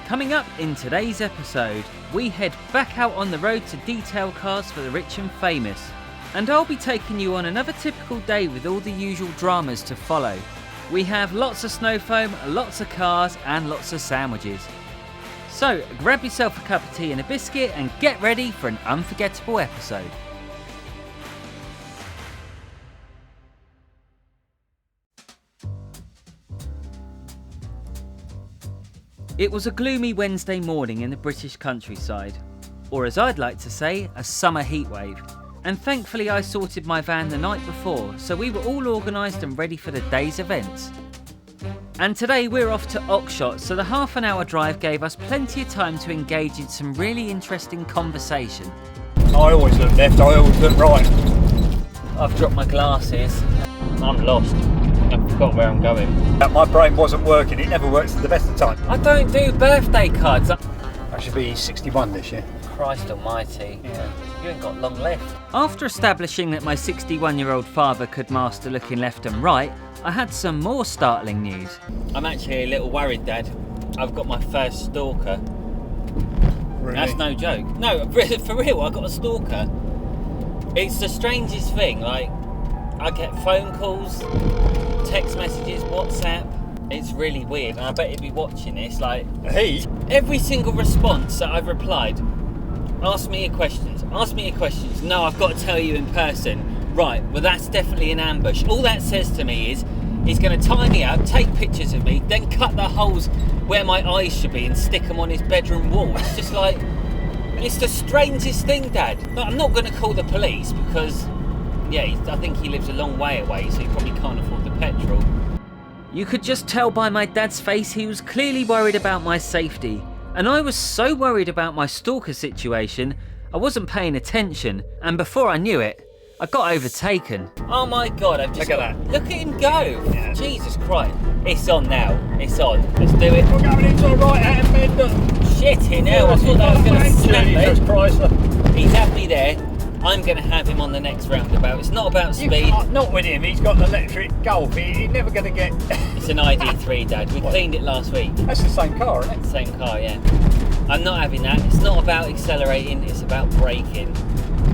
Coming up in today's episode, we head back out on the road to detail cars for the rich and famous. And I'll be taking you on another typical day with all the usual dramas to follow. We have lots of snow foam, lots of cars and lots of sandwiches. So grab yourself a cup of tea and a biscuit and get ready for an unforgettable episode. It was a gloomy Wednesday morning in the British countryside, or as I'd like to say, a summer heatwave. And thankfully I sorted my van the night before, so we were all organised and ready for the day's events. And today we're off to Oxshott, so the half an hour drive gave us plenty of time to engage in some really interesting conversation. I always look left, I always look right. I've dropped my glasses. I'm lost. I forgot where I'm going. My brain wasn't working, it never works at the best of time. I don't do birthday cards. I should be 61 this year. Christ almighty. Yeah. You ain't got long left. After establishing that my 61-year-old father could master looking left and right, I had some more startling news. I'm actually a little worried, Dad. I've got my first stalker. Really? That's no joke. No, for real, I got a stalker. It's the strangest thing, like, I get phone calls, text messages, WhatsApp. It's really weird, and I bet he'd be watching this, like... He? Every single response that I've replied, ask me your questions. No, I've got to tell you in person. Right, well that's definitely an ambush. All that says to me is, he's going to tie me up, take pictures of me, then cut the holes where my eyes should be and stick them on his bedroom wall. It's just like, it's the strangest thing, Dad. But I'm not going to call the police because, yeah, I think he lives a long way away, so he probably can't afford the petrol. You could just tell by my dad's face he was clearly worried about my safety. And I was so worried about my stalker situation, I wasn't paying attention, and before I knew it, I got overtaken. Oh my God, I've just Look at that. Look at him go! Yeah. Jesus Christ. It's on now. It's on. Let's do it. We're going into a right-hand bend. Shit in hell, I thought that was going to snap Jesus me. Christ. He's had me there. I'm going to have him on the next roundabout. It's not about speed. Not with him, he's got an electric Golf. He's never going to get... It's an ID3, Dad. We cleaned it last week. That's the same car, isn't it? Same car, yeah. I'm not having that. It's not about accelerating, it's about braking.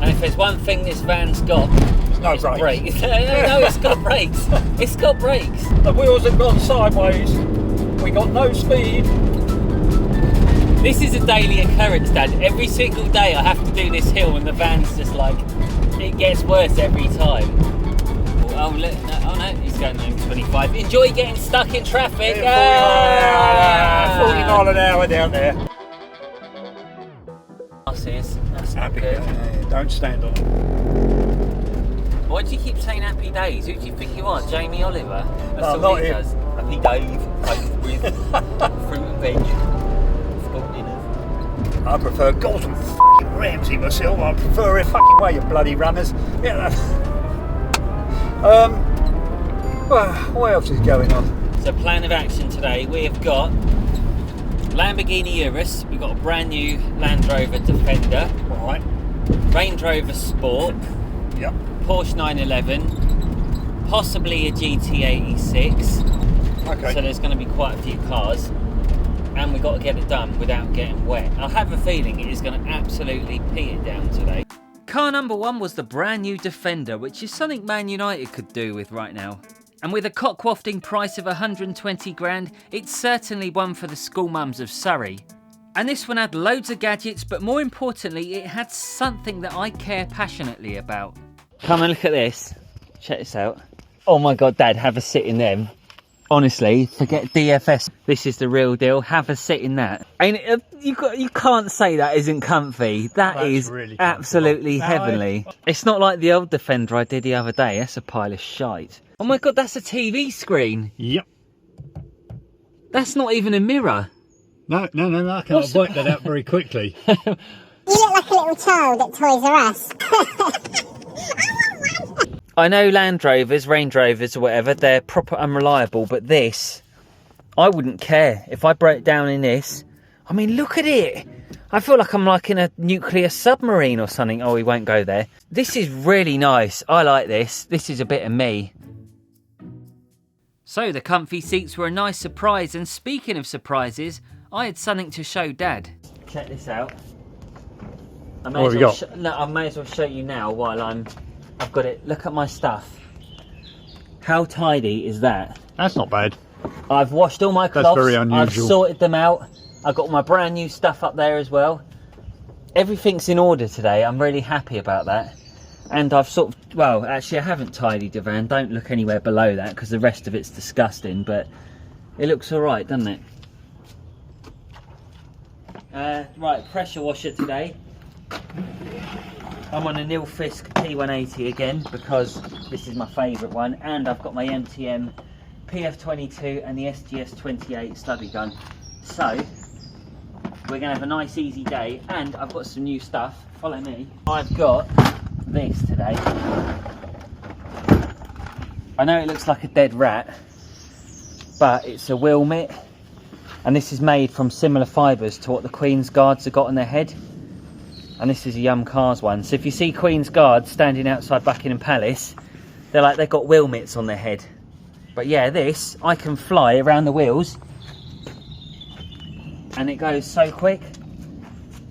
And if there's one thing this van's got, No it's brakes. brakes. No, it's got brakes. It's got brakes. The wheels have gone sideways. We got no speed. This is a daily occurrence, Dad. Every single day I have to do this hill and the van's just like, it gets worse every time. Oh no, he's going home 25. Enjoy getting stuck in traffic. 49 an hour down there. That's not Happy good. day. Don't stand on it. Why do you keep saying happy days? Who do you think you are? Jamie Oliver? That's No, all not he him. does. Happy Dave, paved with fruit and veg. School dinners. I prefer Gordon f***ing Ramsay myself. I prefer it fucking way, you bloody runners. Yeah. Well, what else is going on? So plan of action today, we have got Lamborghini Urus, we've got a brand new Land Rover Defender, Right. Range Rover Sport, Yep. Porsche 911, possibly a GT86. Okay. So there's going to be quite a few cars, and we've got to get it done without getting wet. I have a feeling it is going to absolutely pee it down today. Car number one was the brand new Defender, which is something Man United could do with right now. And with a cock-wafting price of 120 grand, it's certainly one for the school mums of Surrey. And this one had loads of gadgets, but more importantly, it had something that I care passionately about. Come and look at this. Check this out. Oh my God, Dad, have a sit in them. Honestly, forget DFS. This is the real deal. Have a sit in that. And you can't say that isn't comfy. That's is really absolutely comfortable. heavenly. It's not like the old Defender I did the other day. That's a pile of shite. Oh my God, that's a TV screen. Yep. That's not even a mirror. No, I can't work that out very quickly. You look like a little child at Toys R Us. I know Land Rovers, Range Rovers or whatever, they're proper unreliable, but this, I wouldn't care. If I broke down in this, I mean, look at it. I feel like I'm like in a nuclear submarine or something. Oh, we won't go there. This is really nice. I like this. This is a bit of me. So the comfy seats were a nice surprise, and speaking of surprises, I had something to show Dad. Check this out. What have you got? I may as well show you now while I've got it. Look at my stuff. How tidy is that? That's not bad. I've washed all my cloths. That's very unusual. I've sorted them out. I've got my brand new stuff up there as well. Everything's in order today. I'm really happy about that. And I've sort of, well, actually I haven't tidied the van. Don't look anywhere below that because the rest of it's disgusting, but it looks all right, doesn't it? Right, pressure washer today. I'm on a Nilfisk P180 again because this is my favourite one, and I've got my MTM PF22 and the SGS28 stubby gun. So we're going to have a nice easy day, and I've got some new stuff. Follow me. I've got this today. I know it looks like a dead rat, but it's a wheel mitt, and this is made from similar fibres to what the Queen's Guards have got on their head. And this is a Yum Cars one. So if you see Queen's Guards standing outside Buckingham Palace, they're like they've got wheel mitts on their head. But yeah, this, I can fly around the wheels and it goes so quick,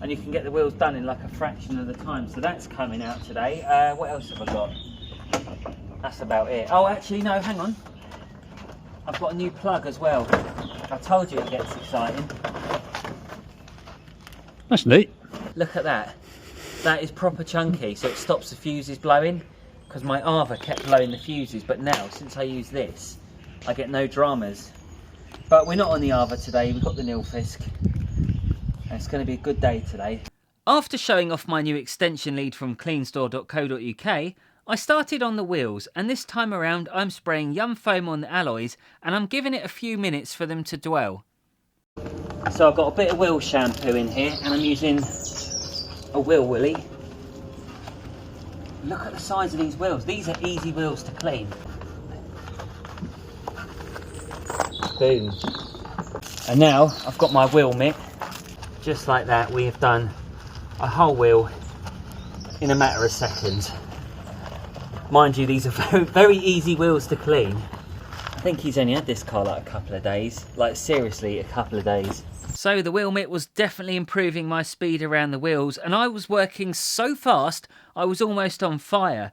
and you can get the wheels done in like a fraction of the time. So that's coming out today. What else have I got? That's about it. Oh, actually no, hang on. I've got a new plug as well. I told you it gets exciting. That's neat. Look at that. That is proper chunky, so it stops the fuses blowing, because my Arva kept blowing the fuses, but now, since I use this, I get no dramas. But we're not on the Arva today, we've got the Nilfisk, and it's going to be a good day today. After showing off my new extension lead from cleanstore.co.uk, I started on the wheels, and this time around I'm spraying Yum Foam on the alloys, and I'm giving it a few minutes for them to dwell. So I've got a bit of wheel shampoo in here, and I'm using a wheel willy. Look at the size of these wheels. These are easy wheels to clean. Boom. And now I've got my wheel mitt. Just like that, we have done a whole wheel in a matter of seconds. Mind you, these are very, very easy wheels to clean. I think he's only had this car like a couple of days. Like seriously, a couple of days. So the wheel mitt was definitely improving my speed around the wheels, and I was working so fast I was almost on fire.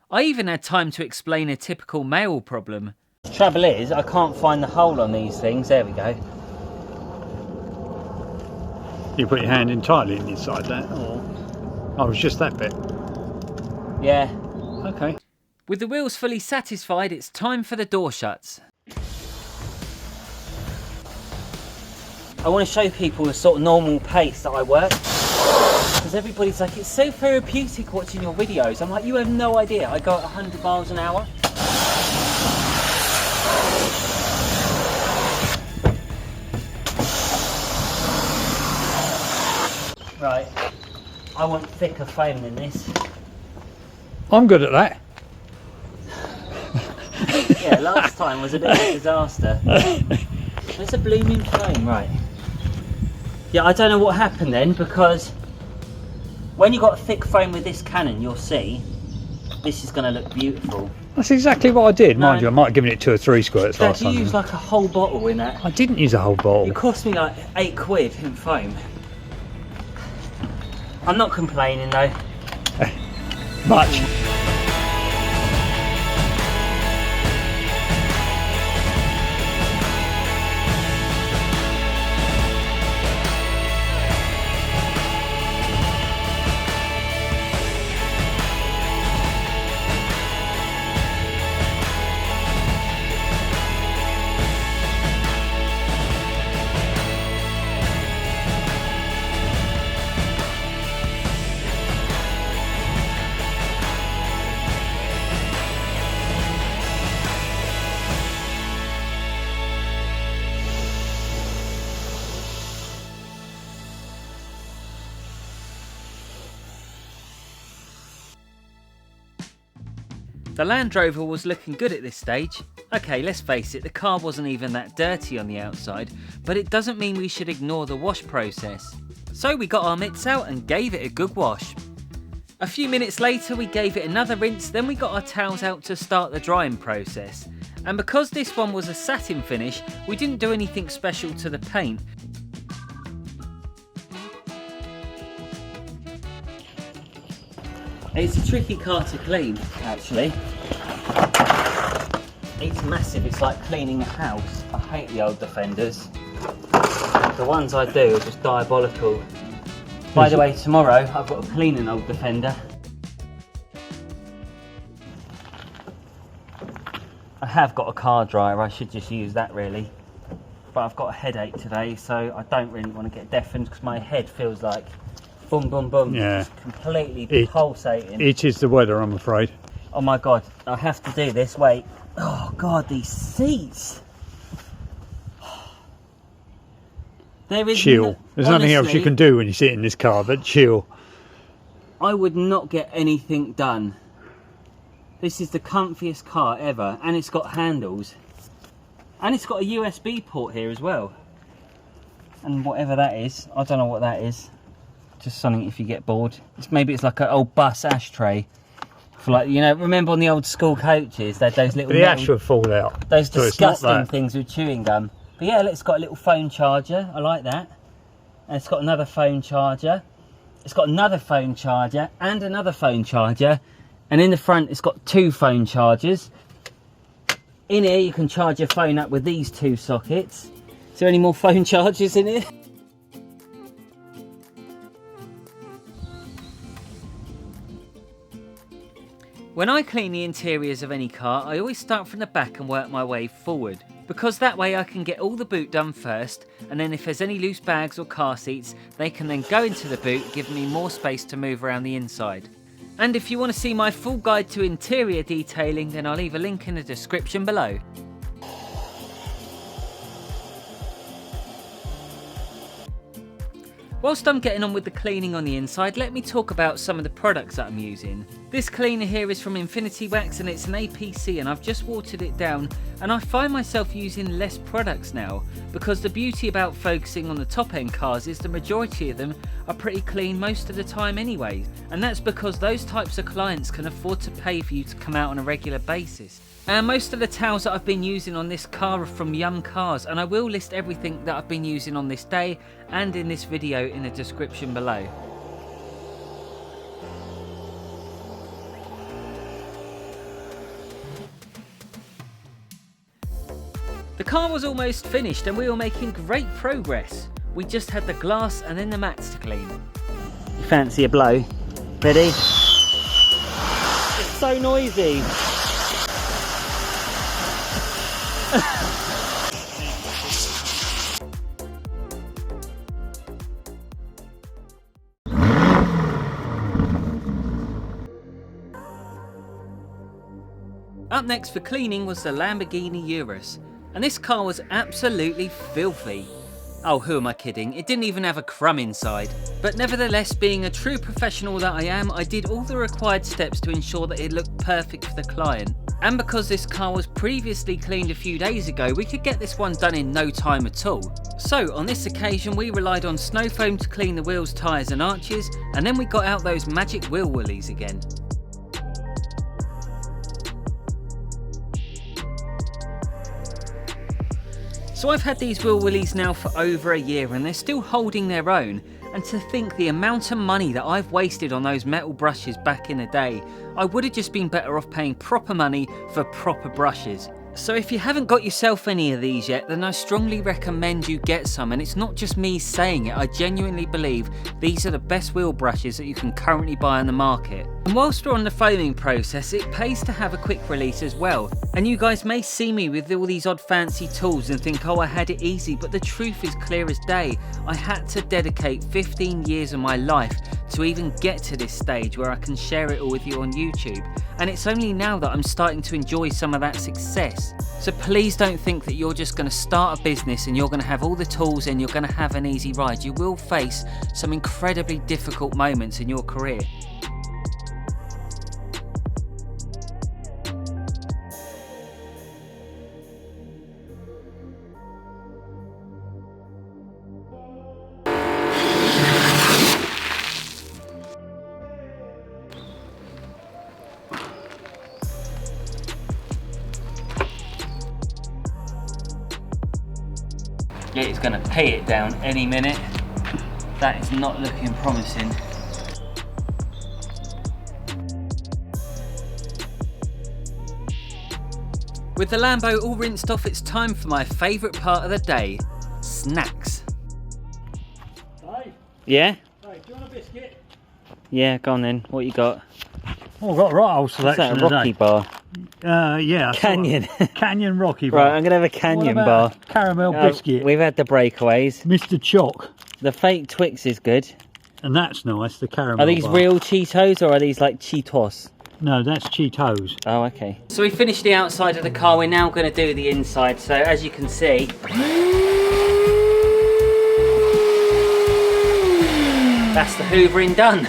I even had time to explain a typical male problem. The trouble is, I can't find the hole on these things. There we go. You put your hand entirely inside that, or oh, it's just that bit. Yeah. Okay. With the wheels fully satisfied, it's time for the door shuts. I want to show people the sort of normal pace that I work, because everybody's like, it's so therapeutic watching your videos. I'm like, you have no idea. I go at 100 miles an hour. Right, I want thicker foam than this. I'm good at that. Yeah, last time was a bit of a disaster. There's a blooming foam, right. Yeah, I don't know what happened then, because when you've got thick foam with this cannon, you'll see this is going to look beautiful. That's exactly what I did. No, mind you, I might have given it 2 or 3 squirts Dad, last time. you used like a whole bottle in that. I didn't use a whole bottle. It cost me like £8 in foam. I'm not complaining though. Much. The Land Rover was looking good at this stage. Okay, let's face it, the car wasn't even that dirty on the outside, but it doesn't mean we should ignore the wash process. So we got our mitts out and gave it a good wash. A few minutes later we gave it another rinse, then we got our towels out to start the drying process. And because this one was a satin finish, we didn't do anything special to the paint. It's a tricky car to clean, actually. It's massive, it's like cleaning a house. I hate the old Defenders. The ones I do are just diabolical. By the way, tomorrow I've got to clean an old Defender. I have got a car dryer, I should just use that really. But I've got a headache today, so I don't really want to get deafened because my head feels like boom, boom, boom. Yeah. Completely pulsating. It is the weather, I'm afraid. Oh my God, I have to do this, wait. Oh God, these seats. There is Chill. There's nothing else you can do when you sit in this car but chill. I would not get anything done. This is the comfiest car ever, and it's got handles. And it's got a USB port here as well. And whatever that is, I don't know what that is. Just something if you get bored. Maybe it's like an old bus ashtray. For like, you know, remember on the old school coaches, they had those little... The ash would fall out. Those disgusting things with chewing gum. But yeah, it's got a little phone charger. I like that. And it's got another phone charger. It's got another phone charger and another phone charger. And in the front, it's got 2 phone chargers. In here, you can charge your phone up with these 2 sockets. Is there any more phone chargers in here? When I clean the interiors of any car, I always start from the back and work my way forward, because that way I can get all the boot done first, and then if there's any loose bags or car seats, they can then go into the boot, giving me more space to move around the inside. And if you want to see my full guide to interior detailing, then I'll leave a link in the description below. Whilst I'm getting on with the cleaning on the inside, let me talk about some of the products that I'm using. This cleaner here is from Infinity Wax and it's an APC, and I've just watered it down, and I find myself using less products now, because the beauty about focusing on the top end cars is the majority of them are pretty clean most of the time anyway, and that's because those types of clients can afford to pay for you to come out on a regular basis. And most of the towels that I've been using on this car are from Yum Cars, and I will list everything that I've been using on this day and in this video in the description below. The car was almost finished and we were making great progress. We just had the glass and then the mats to clean. You fancy a blow? Ready? It's so noisy. Up next for cleaning was the Lamborghini Urus, and this car was absolutely filthy. Oh, who am I kidding? It didn't even have a crumb inside. But nevertheless, being a true professional that I am, I did all the required steps to ensure that it looked perfect for the client. And because this car was previously cleaned a few days ago, we could get this one done in no time at all. So on this occasion, we relied on snow foam to clean the wheels, tyres and arches, and then we got out those magic wheel woolies again. So I've had these wheel woolies now for over a year and they're still holding their own, and to think the amount of money that I've wasted on those metal brushes back in the day, I would have just been better off paying proper money for proper brushes. So if you haven't got yourself any of these yet, then I strongly recommend you get some, and it's not just me saying it, I genuinely believe these are the best wheel brushes that you can currently buy on the market. And whilst we're on the foaming process, it pays to have a quick release as well. And you guys may see me with all these odd fancy tools and think, oh, I had it easy, but the truth is clear as day. I had to dedicate 15 years of my life to even get to this stage where I can share it all with you on YouTube. And it's only now that I'm starting to enjoy some of that success. So please don't think that you're just going to start a business and you're going to have all the tools and you're going to have an easy ride. You will face some incredibly difficult moments in your career. Yeah, it's going to pee it down any minute. That is not looking promising. With the Lambo all rinsed off, it's time for my favourite part of the day, snacks. Hey, Yeah? hey, do you want a biscuit? Yeah, go on then. What you got? Oh, I've got a right old What's selection that, a Rocky bar? Yeah. Canyon. Canyon Rocky bar. Right, I'm going to have a Canyon What bar. about a caramel biscuit? We've had the breakaways. Mr. Choc. The fake Twix is good. And that's nice, the caramel Are these bar. real Cheetos or are these like Cheetos? No, that's Cheetos. Oh, okay. So we finished the outside of the car. We're now going to do the inside. So as you can see, that's the hoovering done.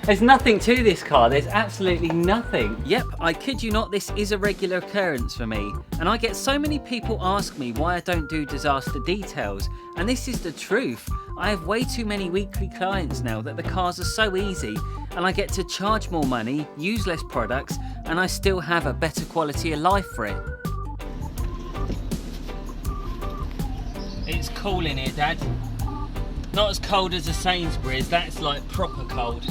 There's nothing to this car, there's absolutely nothing. Yep, I kid you not, this is a regular occurrence for me. And I get so many people ask me why I don't do disaster details. And this is the truth. I have way too many weekly clients now that the cars are so easy and I get to charge more money, use less products, and I still have a better quality of life for it. It's cool in here, Dad. Not as cold as a Sainsbury's, that's like proper cold.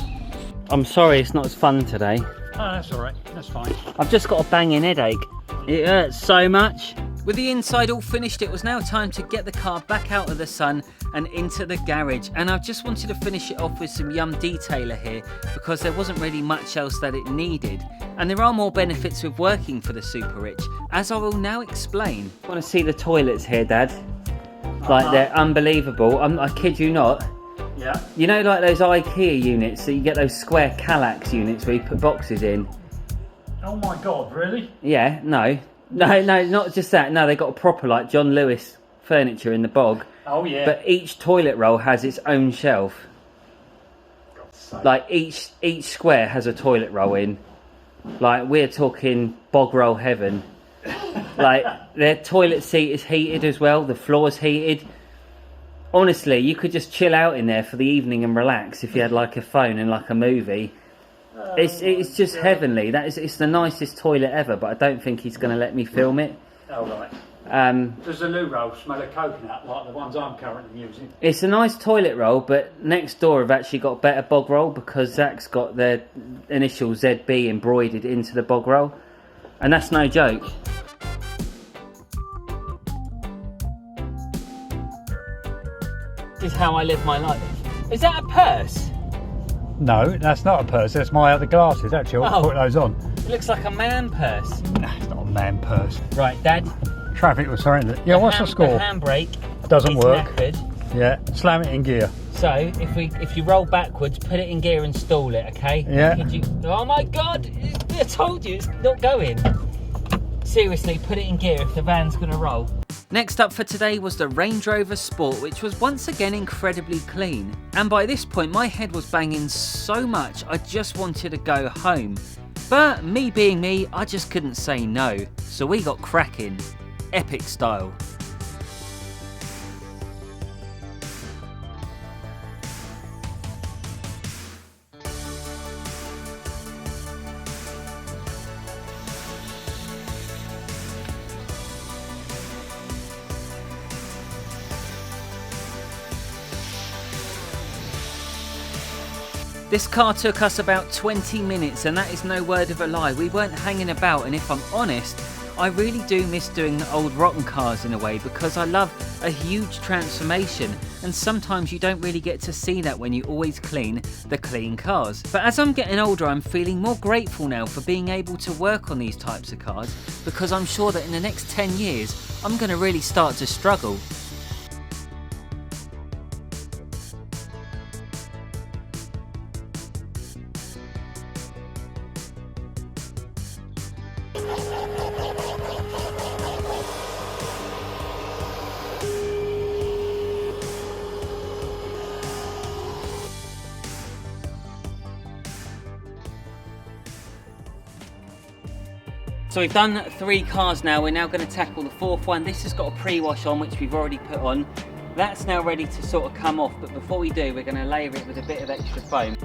I'm sorry it's not as fun today. Oh, that's all right. That's fine. I've just got a banging headache. It hurts so much. With the inside all finished, it was now time to get the car back out of the sun and into the garage. And I just wanted to finish it off with some yum detailer here because there wasn't really much else that it needed. And there are more benefits with working for the super rich, as I will now explain. I want to see the toilets here, Dad. Like they're unbelievable. I kid you not. Yeah. You know, like those IKEA units, so you get those square Kallax units where you put boxes in. Oh my God, really? Yeah, no, not just that. No, they got a proper like John Lewis furniture in the bog. Oh yeah. But each toilet roll has its own shelf. Like each square has a toilet roll in. Like we're talking bog roll heaven. Like their toilet seat is heated as well. The floor's heated. Honestly, you could just chill out in there for the evening and relax if you had like a phone and like a movie. It's just heavenly. It's the nicest toilet ever, but I don't think he's going to let me film it. Oh right. Does the loo roll smell of coconut like the ones I'm currently using? It's a nice toilet roll, but next door have actually got better bog roll because Zach's got their initial ZB embroidered into the bog roll, and that's no joke. This is how I live my life. Is that a purse? No, that's not a purse. That's my other glasses. Actually, I'll put those on. It looks like a man purse. Nah, it's not a man purse. Right, Dad. Traffic was horrendous. Yeah, what's the score? The handbrake Doesn't work. Knackered. Yeah, slam it in gear. So if you roll backwards, put it in gear and stall it, okay? Yeah. Oh my God! I told you it's not going. Seriously, put it in gear if the van's gonna roll. Next up for today was the Range Rover Sport, which was once again incredibly clean. And by this point my head was banging so much I just wanted to go home. But me being me, I just couldn't say no. So we got cracking. Epic style. This car took us about 20 minutes and that is no word of a lie. We weren't hanging about, and if I'm honest, I really do miss doing the old rotten cars in a way because I love a huge transformation, and sometimes you don't really get to see that when you always clean the clean cars. But as I'm getting older, I'm feeling more grateful now for being able to work on these types of cars because I'm sure that in the next 10 years I'm going to really start to struggle. So we've done 3 cars now, we're now going to tackle the 4th one. This has got a pre-wash on, which we've already put on. That's now ready to sort of come off, but before we do, we're going to layer it with a bit of extra foam.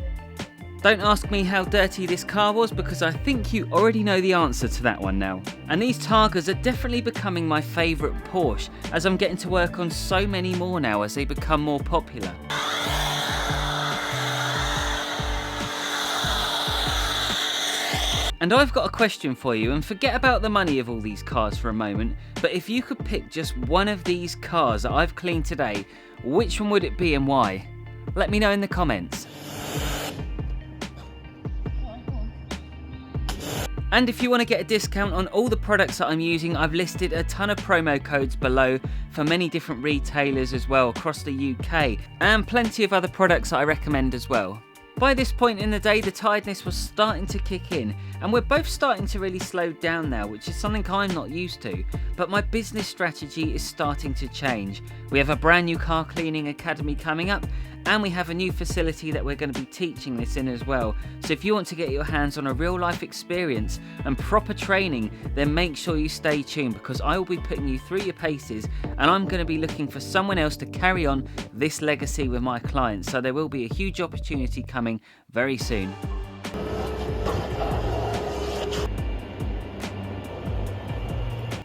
Don't ask me how dirty this car was because I think you already know the answer to that one now. And these Targas are definitely becoming my favourite Porsche, as I'm getting to work on so many more now as they become more popular. And I've got a question for you, and forget about the money of all these cars for a moment, but if you could pick just one of these cars that I've cleaned today, which one would it be and why? Let me know in the comments. And if you want to get a discount on all the products that I'm using, I've listed a ton of promo codes below for many different retailers as well across the UK, and plenty of other products that I recommend as well. By this point in the day, the tiredness was starting to kick in, and we're both starting to really slow down now, which is something I'm not used to. But my business strategy is starting to change. We have a brand new car cleaning academy coming up, and we have a new facility that we're going to be teaching this in as well. So if you want to get your hands on a real life experience and proper training, then make sure you stay tuned, because I will be putting you through your paces, and I'm going to be looking for someone else to carry on this legacy with my clients. So there will be a huge opportunity coming very soon.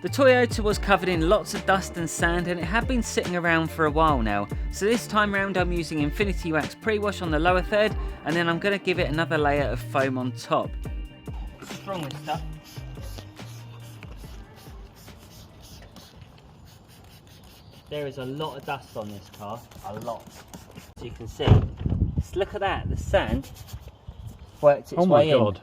The Toyota was covered in lots of dust and sand, and it had been sitting around for a while now. So this time round I'm using Infinity Wax pre-wash on the lower third, and then I'm going to give it another layer of foam on top. Strong with stuff. There is a lot of dust on this car, a lot. As you can see, just look at that, the sand worked its way in. Oh my God.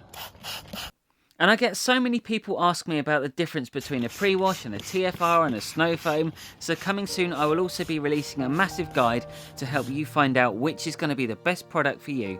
And I get so many people ask me about the difference between a pre-wash and a TFR and a snow foam, so coming soon I will also be releasing a massive guide to help you find out which is going to be the best product for you.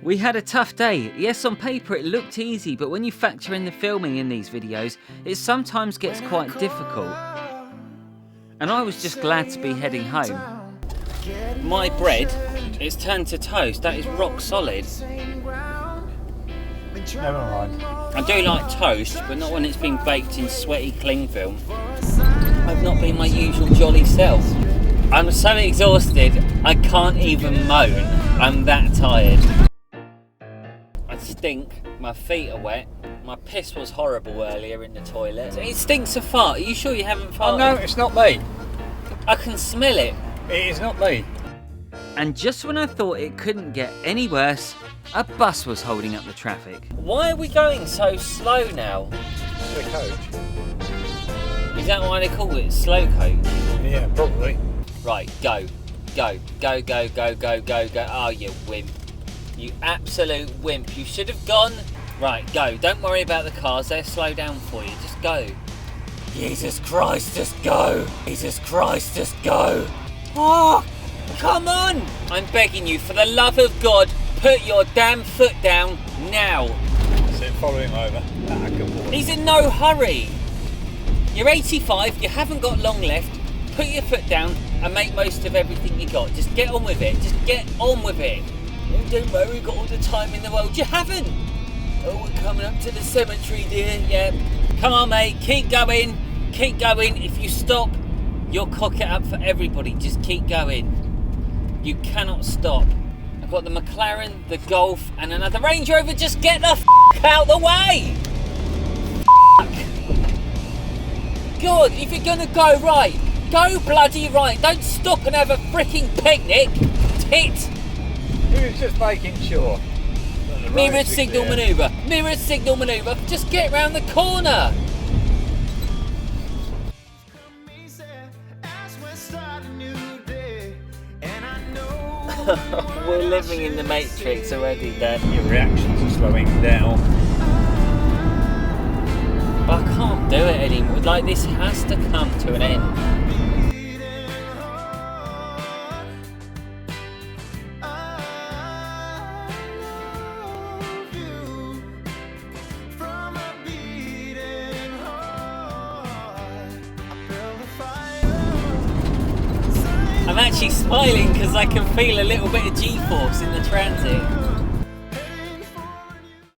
We had a tough day. Yes, on paper it looked easy, but when you factor in the filming in these videos, it sometimes gets quite difficult. And I was just glad to be heading home. My bread, it's turned to toast. That is rock solid. Never mind. I do like toast, but not when it's been baked in sweaty cling film. I've not been my usual jolly self. I'm so exhausted, I can't even moan. I'm that tired. I stink, my feet are wet, my piss was horrible earlier in the toilet. It stinks of fart. Are you sure you haven't farted? Oh no, it's not me. I can smell it. It is not me. And just when I thought it couldn't get any worse, a bus was holding up the traffic. Why are we going so slow now? The coach. Is that why they call it slow coach? Yeah, probably. Right, go. Go, go, go, go, go, go, go. Oh, you wimp. You absolute wimp. You should have gone. Right, go. Don't worry about the cars. They'll slow down for you. Just go. Jesus Christ, just go. Jesus Christ, just go. Oh, come on. I'm begging you, for the love of God, put your damn foot down now. So follow him over. Ah, good boy. He's in no hurry. You're 85. You haven't got long left. Put your foot down and make most of everything you got. Just get on with it. Just get on with it. Oh, don't worry, we've got all the time in the world. You haven't. Oh, we're coming up to the cemetery, dear. Yeah. Come on, mate. Keep going. Keep going. If you stop, you'll cock it up for everybody. Just keep going. You cannot stop. I've got the McLaren, the Golf, and another Range Rover. Just get the out the way. God, if you're gonna go right, go bloody right. Don't stop and have a freaking picnic. Tit. He was just making sure. Mirrored signal manoeuvre. Mirrored signal manoeuvre. Just get round the corner. We're living in the Matrix already, Dad. Your reactions are slowing down. I can't do it anymore. Like, this has to come to an end. I'm actually smiling because I can feel a little bit of G-force in the transit.